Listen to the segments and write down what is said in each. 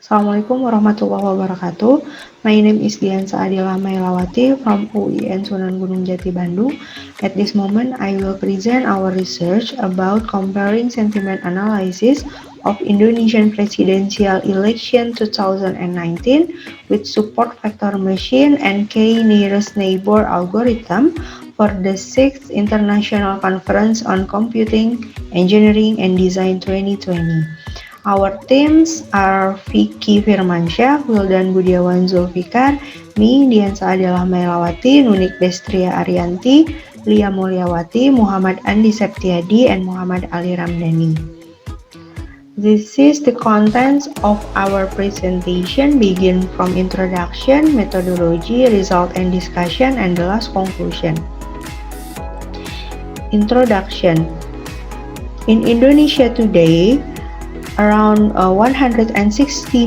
Assalamualaikum warahmatullahi wabarakatuh. My name is Dian from UIN Sunan Gunung Jati, Bandung. At this moment, I will present our research about comparing sentiment analysis of Indonesian presidential election 2019 with support vector machine and K nearest neighbor algorithm for the 6th International Conference on Computing, Engineering and Design 2020. Our teams are Fiki Firmansyah, Wildan Budiawan Zulfikar, me, Dian Nunik Destria Arianti, Lia Mulyawati, Muhammad Andi Septiadi, and Muhammad Ali Ramdhani. This is the contents of our presentation, begin from introduction, methodology, result and discussion, and the last conclusion. Introduction. In Indonesia today, around 160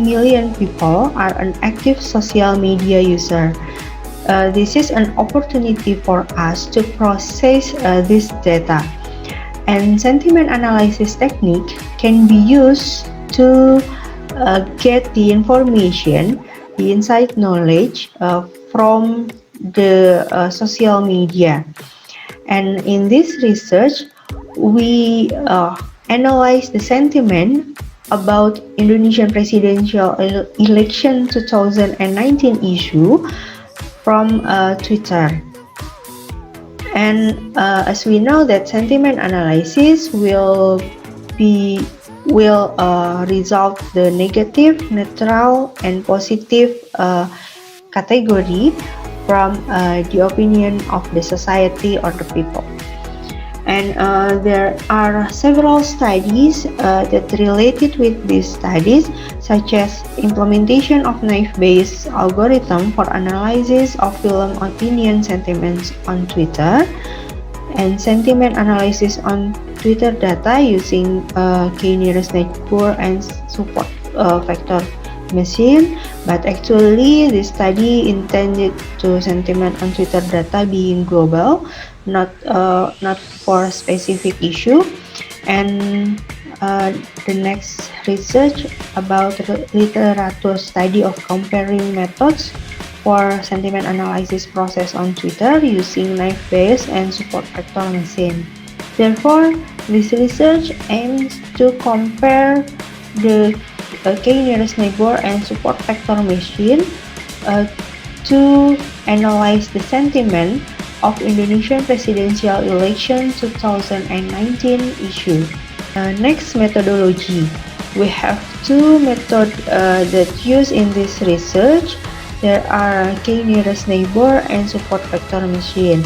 million people are an active social media user. This is an opportunity for us to process this data. And sentiment analysis technique can be used to get the information, the inside knowledge from the social media. And in this research, we analyze the sentiment about Indonesian presidential election 2019 issue from Twitter. And as we know that sentiment analysis will result the negative, neutral, and positive category from the opinion of the society or the people. And there are several studies that related with these studies, such as implementation of knife-based algorithm for analysis of film opinion sentiments on Twitter, and sentiment analysis on Twitter data using K-nearest neighbor and support vector machine. But actually, this study intended to sentiment on Twitter data being global, not for a specific issue. And the next research about literature study of comparing methods for sentiment analysis process on Twitter using knife-based and support vector machine. Therefore, this research aims to compare the K-nearest neighbor and support vector machine to analyze the sentiment of Indonesian presidential election 2019 issue. Next, methodology. We have two methods that used in this research. There are K-nearest neighbor and support vector machine.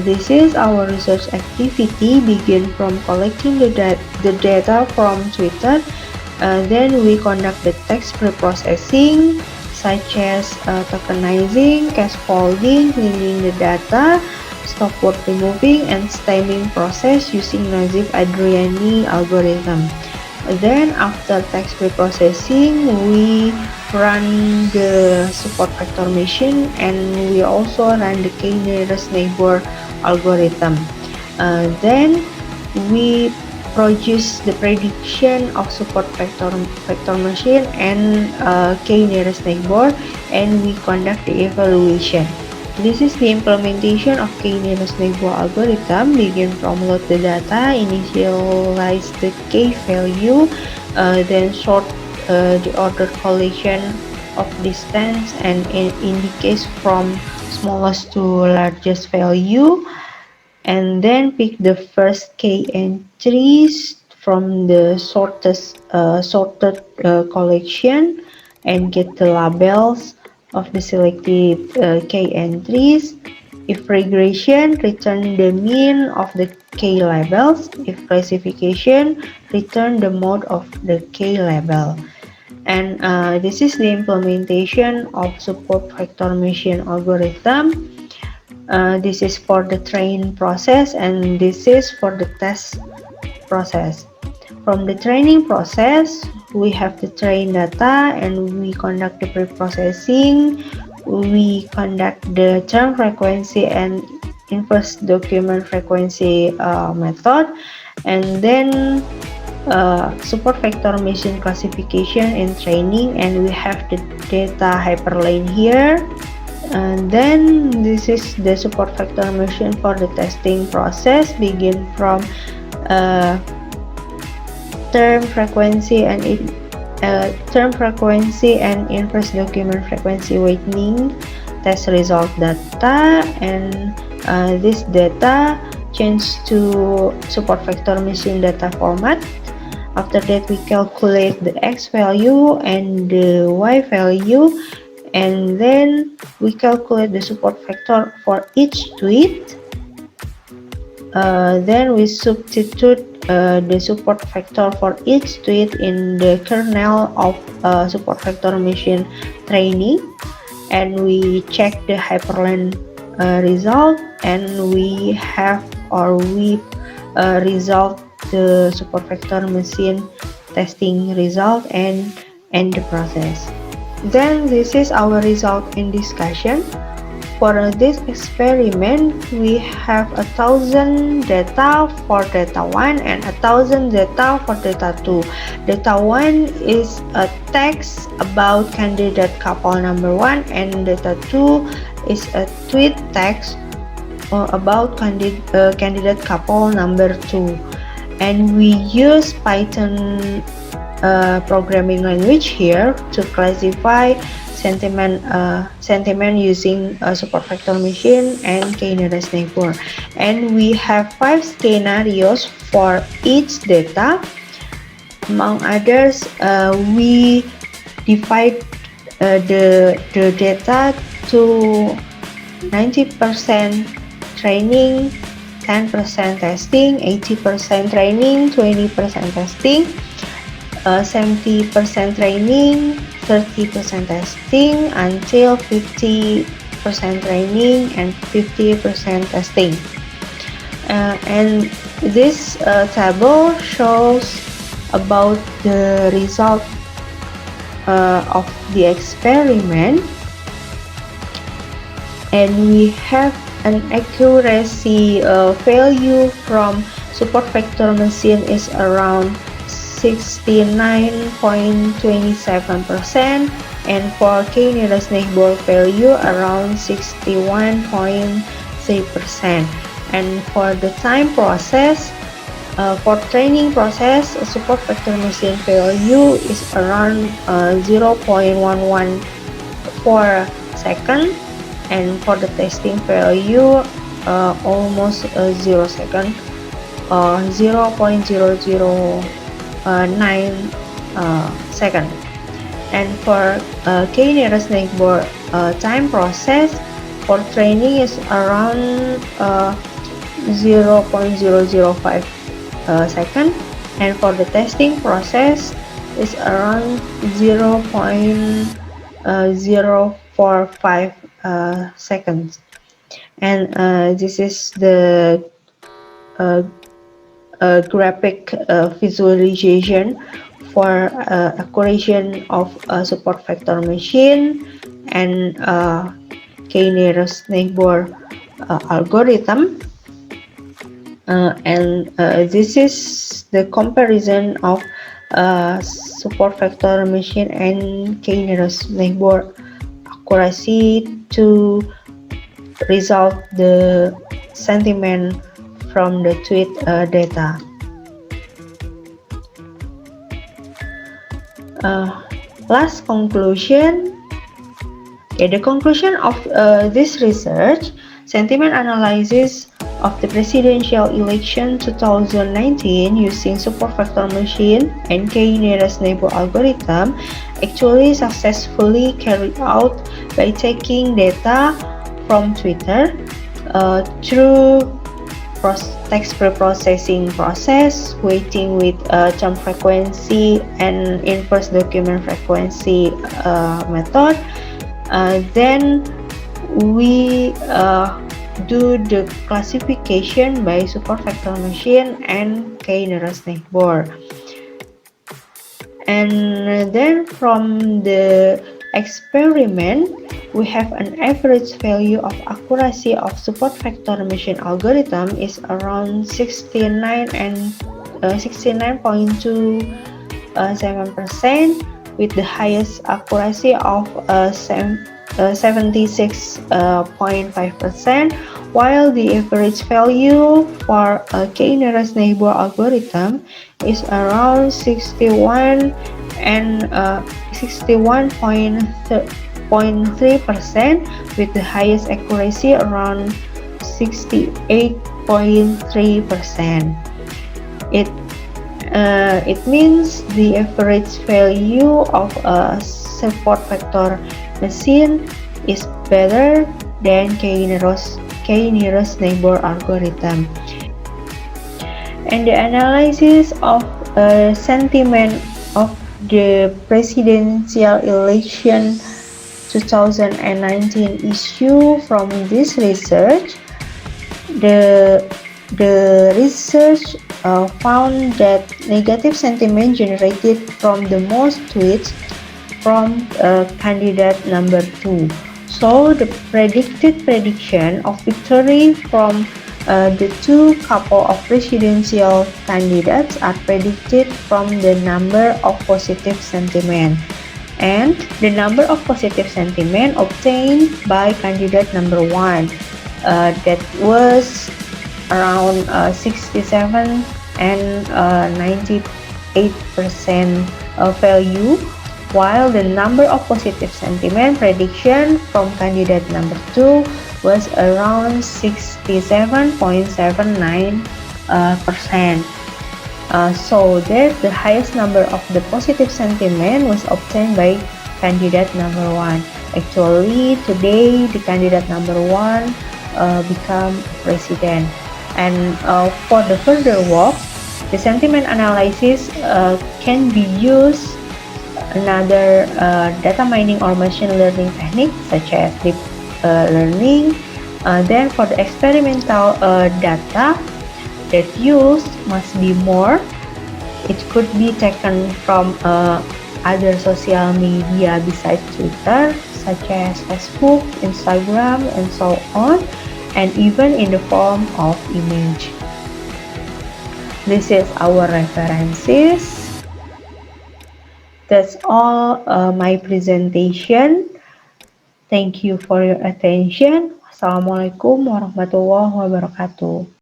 This is our research activity begin from collecting the data from Twitter. Then we conduct the text pre-processing, such as tokenizing, scaffolding, cleaning the data, stop word removing, and stemming process using Nazif-Adriani algorithm. Then after text pre-processing, we run the support vector machine and we also run the K-nearest neighbor algorithm. Then we produce the prediction of support vector machine and K-nearest neighbor, and we conduct the evaluation. This is the implementation of K-nearest neighbor algorithm. Begin from load the data, initialize the K value, then sort the order collection of distance and indicates from smallest to largest value, and then pick the first K entries from the sorted collection and get the labels of the selected K entries. If regression, return the mean of the K labels. If classification, return the mode of the K label. And this is the implementation of support vector machine algorithm. This is for the train process and this is for the test process. From the training process, we have the train data and we conduct the pre-processing, we conduct the term frequency and inverse document frequency method, and then support vector machine classification and training, and we have the data hyperlink here. And then this is the support vector machine for the testing process, begin from term frequency and inverse document frequency weighting test result data, and this data change to support vector machine data format. After that, we calculate the x value and the y value, and then we calculate the support vector for each tweet. Then we substitute the support vector for each tweet in the kernel of support vector machine training, and we check the hyperlink result, and we result the support vector machine testing result and end the process. Then this is our result in discussion. For this experiment, we have 1,000 data for data 1 and 1,000 data for data 2. Data 1 is a text about candidate couple number 1, and data 2 is a tweet text about candidate couple number 2. And we use Python programming language here to classify sentiment using support vector machine and k-nearest neighbor. And we have 5 scenarios for each data. Among others, we divide the data to 90% training, 10% testing, 80% training, 20% testing, 70% training, 30% testing, until 50% training and 50% testing. And this table shows about the result of the experiment, and we have an accuracy value from support vector machine is around 69.27%, and for k-nearest neighbor value around 61.3%. And for the time process, for training process, support vector machine value is around 0.114 second, and for the testing value almost 0 second, 0.009 second. And for k-nearest neighbor time process, for training is around 0.005 second, and for the testing process is around 0.045 seconds. And this is the graphic visualization for accuracy of support vector machine and k-nearest neighbor algorithm. And this is the comparison of support vector machine and k-nearest neighbor accuracy to result the sentiment from the tweet data. Last conclusion. Okay, the conclusion of this research, sentiment analysis of the presidential election 2019 using support vector machine and k-nearest neighbor algorithm actually successfully carried out by taking data from Twitter through text preprocessing process, weighting with term frequency and inverse document frequency method. Then we do the classification by support vector machine and k-nearest neighbor. And then from the experiment, we have an average value of accuracy of support vector machine algorithm is around 69 and 69.27% with the highest accuracy of 76.5%, while the average value for a k-nearest neighbor algorithm is around 61 and 61.3% with the highest accuracy around 68.3%. It means the average value of a support vector machine is better than k-nearest neighbor algorithm. And the analysis of sentiment of the presidential election 2019 issue from this research, the research found that negative sentiment generated from the most tweets from candidate number 2. So the prediction of victory from the two couple of presidential candidates are predicted from the number of positive sentiment. And the number of positive sentiment obtained by candidate number 1 that was around 67 and 98% value, while the number of positive sentiment prediction from candidate number 2 was around 67.79%. So that the highest number of the positive sentiment was obtained by candidate number 1. Actually, today the candidate number 1 become president. And for the further work, the sentiment analysis can be used another data mining or machine learning technique such as deep learning. Then for the experimental data that used must be more. It could be taken from other social media besides Twitter, such as Facebook, Instagram, and so on, and even in the form of image. This is our references. That's all my presentation. Thank you for your attention. Assalamualaikum warahmatullahi wabarakatuh.